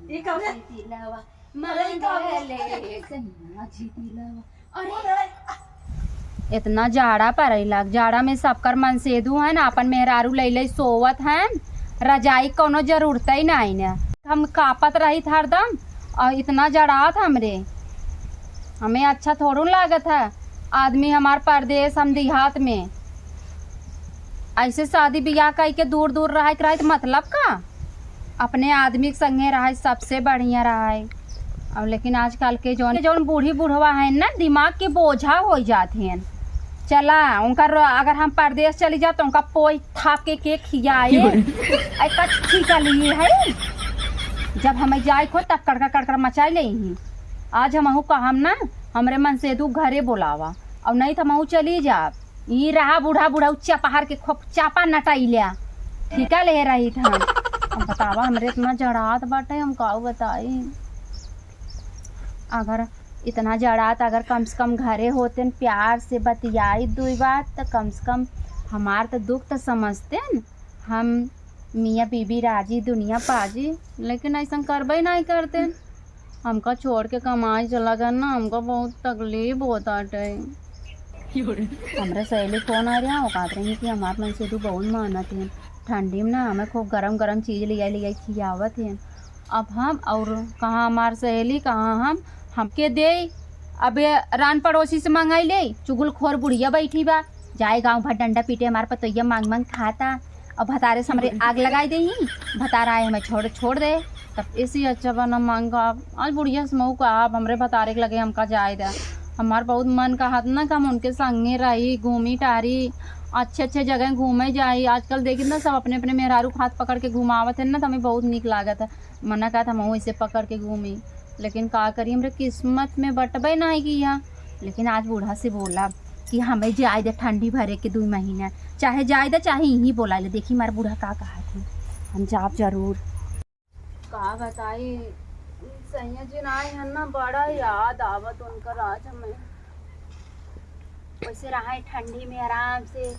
ये कौन है? अरे इतना जाड़ा पड़ेला, जाड़ा में सबकर मन सेधु है ना, अपन मेहरारू ले सोवत है, रजाई कोनो जरूरत ही नहीं ना, हम कापत रही था हरदम। और इतना जड़ा था हमरे, हमें अच्छा थोड़ू लागत है। आदमी हमार परदेश, हम देहात में ऐसे शादी ब्याह कई के दूर दूर रहा तो मतलब का, अपने आदमी के संगे रहा सबसे बढ़िया रहा है। अब लेकिन आजकल के जौन बूढ़ी बुढ़वा है ना, दिमाग के बोझा हो जाते हैं। चला उनका अगर हम परदेश चली जाए तो उनका पोई थाप के खियाए का लिए है। जब हमें जाए खो तब कड़कर मचाई ले ही। आज हम कहम ना, हमरे मन से दू घरे बोलावा, और नहीं तो हम चली जा। ये रहा बूढ़ा बूढ़ा उच्चा पहाड़ के खोप चापा नटाई लिया, ठीका ले रही था। हम बतावा हमरे इतना जड़ात बाटे, हम का बताई। अगर इतना जड़ात अगर कम से कम घरे होते न, प्यार से बतियाई दुई बात, तो कम से कम हमार तो दुख तो समझते न। हम मियाँ बीबी राजी दुनिया पाजी, लेकिन ऐसा करबे नहीं करते। हमका छोड़ के कमाई चला गया ना, हमको बहुत तकलीफ होता है। हमारे सहेली फोन आ रहा, वो कहते रही कि हमारे मन से तो बहुत मेहनत है, ठंडी में ना हमें खूब गरम गरम चीज़ लिया खियावत है। अब हम और कहाँ हमार सहेली, कहाँ हमके दे। अब रान पड़ोसी से मंगाई ले, चुगल खोर बुढ़िया बैठी बा, जाए गाँव भर डंडा पीटे हमारे पतैया मांग खाता। और भतारे से हमारे आग लगाई दे, भतारा आए हमें छोड़ दे। तब इसी अच्छा बना मांगा आज बुढ़िया से मऊ का आप हमरे भतारे के लगे हमका जाए दे। हमार बहुत मन का हाथ ना, हम उनके संगे रही, घूमी टारी, अच्छे जगह घूमे जाई। आजकल देखी ना सब अपने अपने मेहरारू हाथ पकड़ के घुमावत है ना, तो हमें बहुत निक लागत है। मना कहा था हम इसे पकड़ के घूमी, लेकिन का करी, हमरे किस्मत में बटबे नहीं किया। लेकिन आज बूढ़ा से बोला कि हमें जाए दे ठंडी भरे के 2 महीना, चाहे जाए दे चाहे यहीं बोला ले। देखी मार बूढ़ा का कहा थे, हम जाब जरूर। का बताई सैया जी ना है ना, बड़ा याद आवत उनका। आज हमें वैसे रहा है ठंडी में आराम से,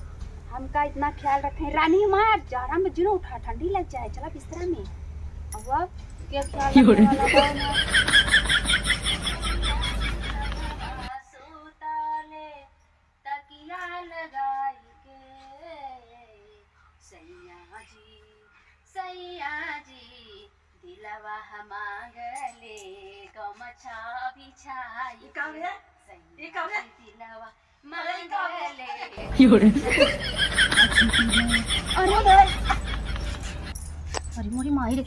हमका इतना ख्याल रखे। रानी मार जाड़ा में जुनू उठा, ठंडी लग जाए, चला बिस्तरा में। अब क्या ख्याल रखने वाला है। सैया जी दिलवा मांगले गमछा बिछाई, दिलवा मांगले। अरे मोरी माई रे,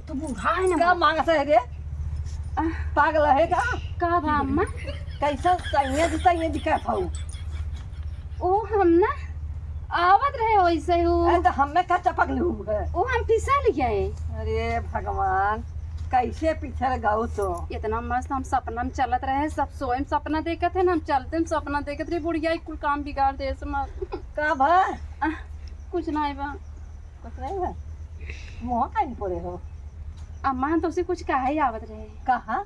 तो बूढ़ा है ना। क्या मांगता है रे? पागल है का भाम्मा? कैसा सैया दिखा पाऊ? ओ हम ना आवत रहे वैसे हो, तो हमें क्या चपक लू है? ओ हम फिसल गए। अरे भगवान, कैसे पीछे गाओ तो। इतना मस्त हम सपना में चलत रहे, सब सोए सपना देखत है ना, हम चलते सपना देखत रहे। बुढ़िया कुल काम बिगाड़ दे का भा? कुछ नहीं बा। कुछ नहीं है, मुँह कहीं पड़े हो। अम्मा हम तो उसे कुछ कहा ही आवत रहे। कहा?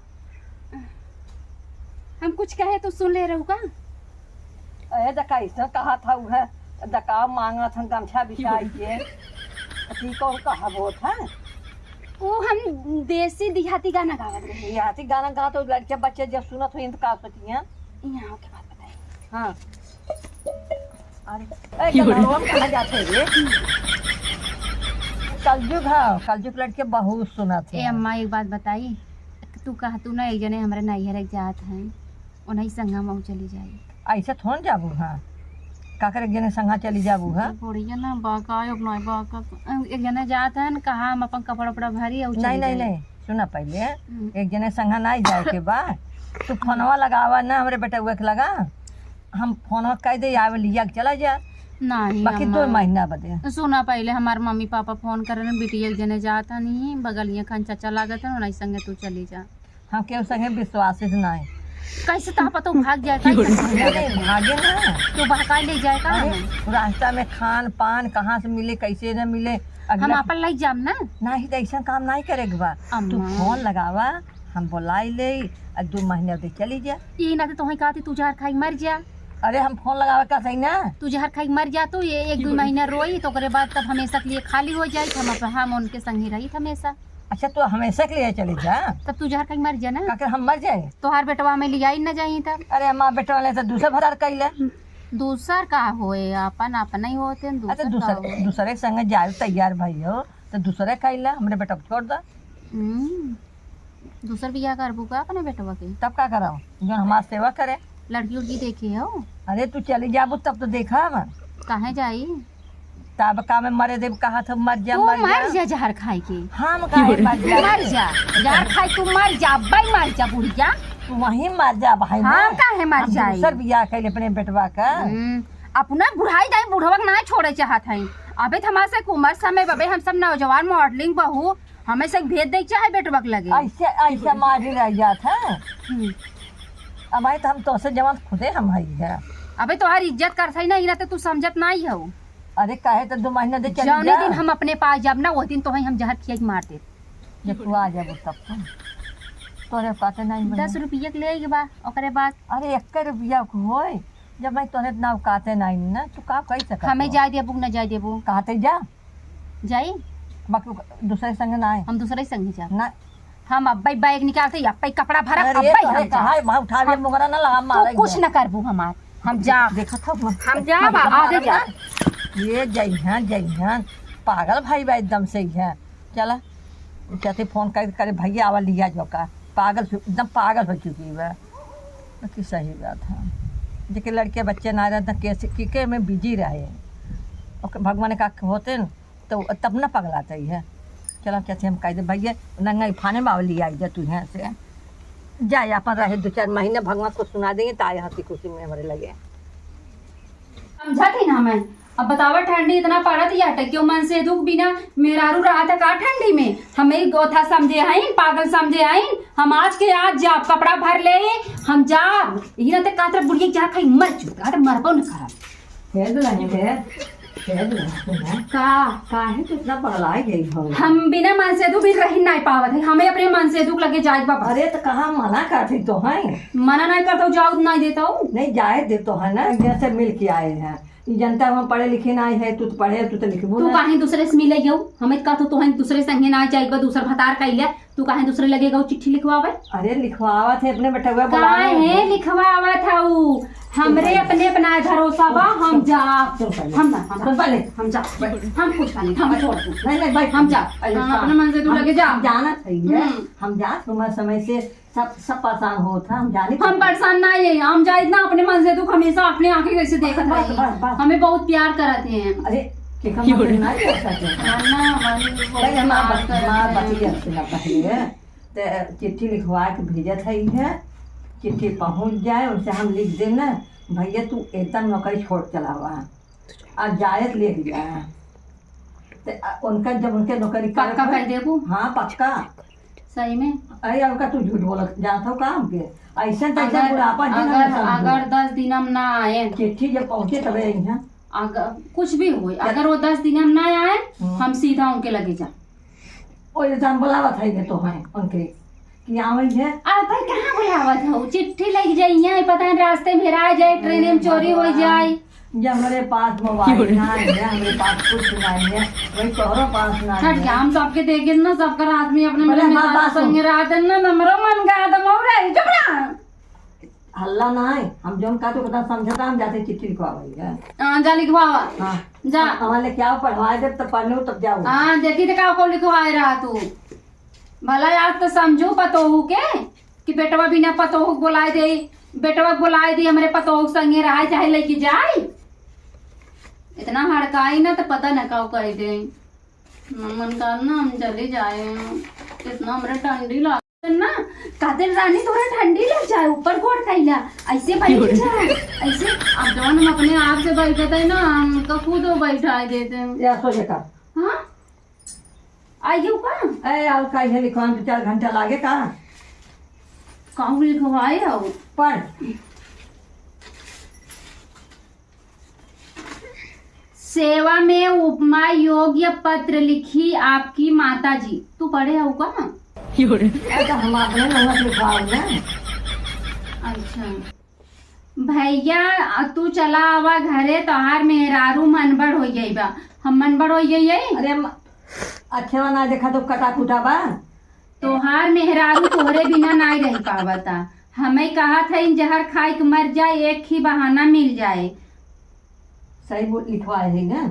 हम कुछ कहे तो सुन ले रहू का? अरे दका इसने कहा था वह दका मांगा था गमछा बिछाई के, ठीक को कहा वो था। वो हम देसी देहाती गाना गावत रहे। देहाती गाना गा तो लड़के बच्चे जब सुनत हो तो का सोचिए। यहाँ के बात बताए। हाँ अरे कहाँ जाते रे? कलजुग लड़के बहुत सुनत है। अम्मा एक बात बताई, तू कहा तू ना एक जने हमारे नैहर जात हैं, उन्हीं संगा मऊ चली जाए। ऐसे थोड़ जाबू? हाँ का करे एक जने संगा चली जाबू? हाँ बढ़िया ना बाका एक जने जात है, कहा हम अपन कपड़ा उपड़ा भरी। नहीं सुना, पहले एक जने संगा नहीं जाए के बा, तू फोनवा लगावा ना हमरे बेटा हुआ के लगा, हम फोनवा कह दे आवे लिया के चला जा। नहीं बाकी 2 महीना बदे सुना, पहले हमारे मम्मी पापा फोन करे न, बिटिया एक जने जाता नहीं, बगलिया खान चाचा लागत है, उन्हीं संगे तू चली जा। हम केहू संगे विश्वास नहीं। कैसे तो पता भाग जाए? भागे ना, तो बहका ले जाए का? रास्ता में खान पान कहाँ से मिले कैसे न मिले, हम अपन लाई जाम ना। नहीं तो ऐसा काम नहीं करेगा बा। तू फोन लगावा, हम बुलाई ले, 2 महीने दे चली जा। ये ना तो तुम्हें कहती तू जहर खाई मर जा। अरे हम फोन लगावे का सही ना, तू जहर खाई मर जा, तो ये 1-2 महीना रोई तो करे बाद तब हमेशा के लिए खाली हो जाए। हम उनके संग ही रही हमेशा। अच्छा तो हमेशा के लिए चले जा, तब तू जहर कहीं मर जा ना, अगर हम मर जाए। तोहार बेटवा में लिया ही न जाई तब। अरे माँ बेटा वाले तो दूसरे भरार कैले। दूसर का होए, अपन अपना ही होते हैं, अच्छा दूसर का होए। दूसरे के संग जाए तैयार भाई हो तो दूसरे कैले, हमरे बेटा को छोड़ दा। दूसर बियाह करबू का अपने बेटवा के? तब का कराओ जो हमार सेवा करे। लड़की उड़की देखी हो? अरे तू चली जाबू तब तो देखा हम कहाँ जाई? तब का में मरे देव कहा था मर जा तू मर मर जा। जा जहर खाई के। हम काहे मर जा, मर जा जहर खाई, तू मर जा बाई, मर जा बुढ़िया। तू वहीं मर जा भाई। हाँ काहे मर जाई? दूसर बियाह कैले अपने बेटवा का। अपना बुढ़ाई दाई बुढ़वा के ना छोड़े चाहत हई। अबे तो हमारे से उम्र समय बबे हम सब नौजवान मॉडलिंग बहू हमें से भेज दे चाहे बेटवा के लगे। ऐसे ऐसे मारी रह जात है। अब आई तो हम तो से जवान खुदे हम हई है। अबे तोहार इज्जत कर सही नहीं रहते, तू समझत नहीं हो। अरे काहे तो 2 महीना दे चली जौने जा। दिन हम अपने पास जब ना वो दिन तो हम जहर खिया के मार दे। जब तू आ जाबू तब तोरे पाते नहीं बने। 10 रुपये के ले के बा ओकरे बाद अरे 1 रुपया को होय जब मैं तोरे ना काते नहीं ना तू का कह सकत। हमें जाय देबू न जाय देबू? कहते जा जाई बाकी दूसरे संग ना आए हम दूसरे संग जा। ना। हम अब्बाई बैग निकालते अब्बाई कपड़ा भरा अरे अब्बाई तोरे हम जा। कहा वहां उठा ले मुगरा ना लगा मारे। तू कुछ न करबू हमार, हम जा। देखा था हम जा बा आगे जा। ये जई हैं पागल भाई बा एकदम से ही है। चला कहते फोन कर करे भैया आवा लिया जो का पागल एकदम पागल हो चुकी है कि सही बात है। जेके लड़के बच्चे ना रहते कैसे किके में बिजी रहे और भगवान का होते न तो तब ना पगलाता ही है। चलो कहते हम कह दे भैया नंगा फाने में आवा लिया जा तू यहाँ से जाए अपन रहे 2-4 महीने भगवान को सुना देंगे तो आए हंसी खुशी में हमारे लगे। समझा थी ना मैं। अब बतावा ठंडी इतना पड़ा थी यार क्यों मन से दुख बिना मेरारू रहा था का ठंडी में हमें गोथा समझे हैं, पागल समझे हैं। हम आज के आज जा कपड़ा भर ले हम जा ही ना ते कातर बुढ़िया जा खाई मर चुका तो मरबो न करा। का है तो इतना पगलाई गई हो। हम बिना मन से दुख भी रह नहीं पावत है, हमें अपने मन से दुख लगे जाए बाबा। अरे तो कहाँ मना करती तो है। मना नहीं करता हूँ, जाओ नहीं देता हूँ। नहीं जाए दे तो है ना, जैसे मिल के आए हैं जनता हम पढ़े लिखे ना है। तू तो पढ़े तू तो लिखबू तू कहीं दूसरे से मिले गयो हमें का तो हैं दूसरे संगे ना जाएगा दूसर भतार कइले तू कहीं दूसरे लगेगा चिट्ठी लिखवावे। अरे लिखवावा थे अपने बेटा हुआ काहे लिखवावा था ऊ हमरे अपने बनाए भरोसा बा। हम जा हम ना हम जा हम कुछ नहीं हम छोड़ दू नहीं भाई हम जा अपने मन से तू लगे जा जाना चाहिए। हम जा तुम्हारे समय से सब परेशान हो था हम जाने हम परेशान ना है हम जाए ना अपने मन से दुख हमेशा अपने आंखें कैसे देखत रही हमें बहुत प्यार करते हैं। अरे के हम ना कर सकते भाई हम चिट्ठी लिखवा के भेजत है। चिट्ठी पहुंच जाए उनसे हम लिख देना भैया तू एकदम नौकरी छोड़ चला हुआ और जायद ले जाए तो उनका जब उनके नौकरी पक्का कर देबू। हाँ पक्का सही में। अरे उनका तू झूठ बोल जाता हो काम के ऐसा तैसा बुढ़ापा अगर 10 दिन हम ना आए चिट्ठी जब पहुंचे तब यहाँ अगर कुछ भी हो अगर वो 10 दिन हम ना आए हम सीधा उनके लगे जा। ओ हम बुलावत है तो है उनके कि आवई है। अब भाई कहाँ बुलावत हो चिट्ठी लग जाइए पता है रास्ते में हेरा जाए ट्रेन में चोरी हो जाए। जब हमारे पास मोबाइल ना है हमारे पास कुछ नहीं है वही तोहरो पास ना है। हम सबके देखे ना सबका रात में अपने संगे रात ना नमरो मन गा दम रे चुप हल्ला ना है। हम जो का तो पता समझता हम जाते चिट्ठी लिखवाई है। हां जा लिखवावा। हां जा हमारे क्या पढ़वाए दे तब पढ़ने तब जाओ। हां देखी तो का को लिखवाए रहा तू भला यार तो समझू पतोहू के कि बेटवा बिना पतोहू बुलाए दे बेटवा बुलाए दे हमारे पतोहू संगे रहा चाहे लेके जाए इतना हड़काई ना तो पता न का कह दे मन करना हम चले जाए इतना हमारे ठंडी लग ना कातिल रानी थोड़ा ठंडी लग जाए ऊपर कोट कैला ऐसे बैठ जाए ऐसे अब जब हम अपने आप से बैठते है ना हमको खुद बैठा देते हैं या सोचे का। हाँ आइयो का ए और का है लिखवान 2-4 घंटा लागे का कहूँ लिखवाए हो पढ़ सेवा में उपमा योग्य पत्र लिखी आपकी माता जी। तू पढ़े हो का? तो हम अपने नंबर लिखवाओ ना। अच्छा भैया तू चला आवा घरे तोहार मेहरारू मनबड़ हो गई बा हम मनबड़ हो गई। अरे अच्छे ना देखा तो कटा कुटा बा तोहार मेहरारू तोहरे बिना नहीं रह पावता। हमें कहा था इन जहर खाई के मर जाए, एक ही बहाना मिल जाए। सही बोल लिखवाए है ना।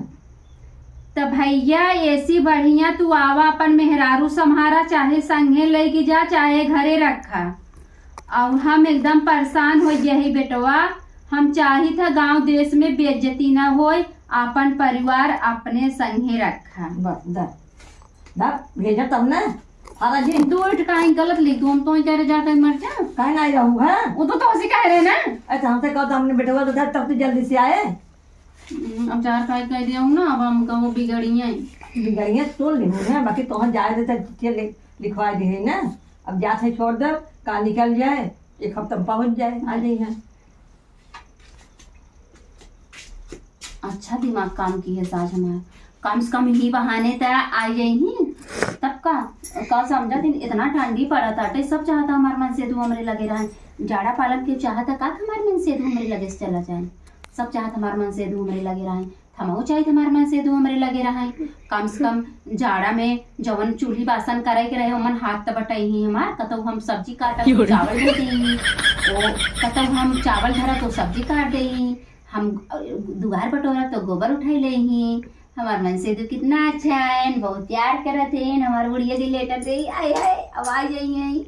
तो भैया ऐसी बढ़िया तू आवा अपन मेहरारू संहारा, चाहे संगे लेके जा चाहे घरे रखा। और हम एकदम परेशान हो यही बेटवा। हम चाही था गांव देश में बेइज्जती ना होए, अपन परिवार अपने संगे रखा। बस दा भेजा तब ना सारा दिन। दो कहीं गलत लिख दो, हम तो इधर जाकर मर जा। कहीं नहीं रहू है। वो तो उसी कह रहे ना। अच्छा हमसे कहो तो हमने बेटवा तो था तब तो जल्दी से आए। अब चार खाई कह दिया हूँ ना, अब हम कहूँ बिगड़िया बिगड़िया तो नहीं है, बाकी तो हम जाए थे लिखवा दी है ना। अब जाते छोड़ दो, कहाँ निकल जाए, एक हफ्ता में पहुँच जाए, आ जाइए। अच्छा दिमाग काम की है साज हमारा। कम से कम ही बहाने तय आ जाही। तब का कल समझा दिन इतना ठंडी पड़ा था, सब चाहता हमारे मन से धुआं हमरे लगे रहे। जाड़ा पालन के चाहता का हमारे मन से धुआं हमरे लगे से चला जाए। सब चाहत हमारे मन से धुआं हमरे लगे रहे। थमाओ चाहिए हमारे मन से धुआं हमरे लगे रहे। कम से कम जाड़ा में जवन चूल्ही बासन करे के रहे मन हाथ तो बटाई हमार। कतौ हम सब्जी काटा तो चावल धो दी, कतौ हम चावल धरा तो सब्जी काट दे, हम दुआर बटोरा तो गोबर उठाई ले ही। हमार मन से तो कितना अच्छा है, बहुत प्यार करत है। हमार बुढ़िया दी लेटर दे आए आवाज आई।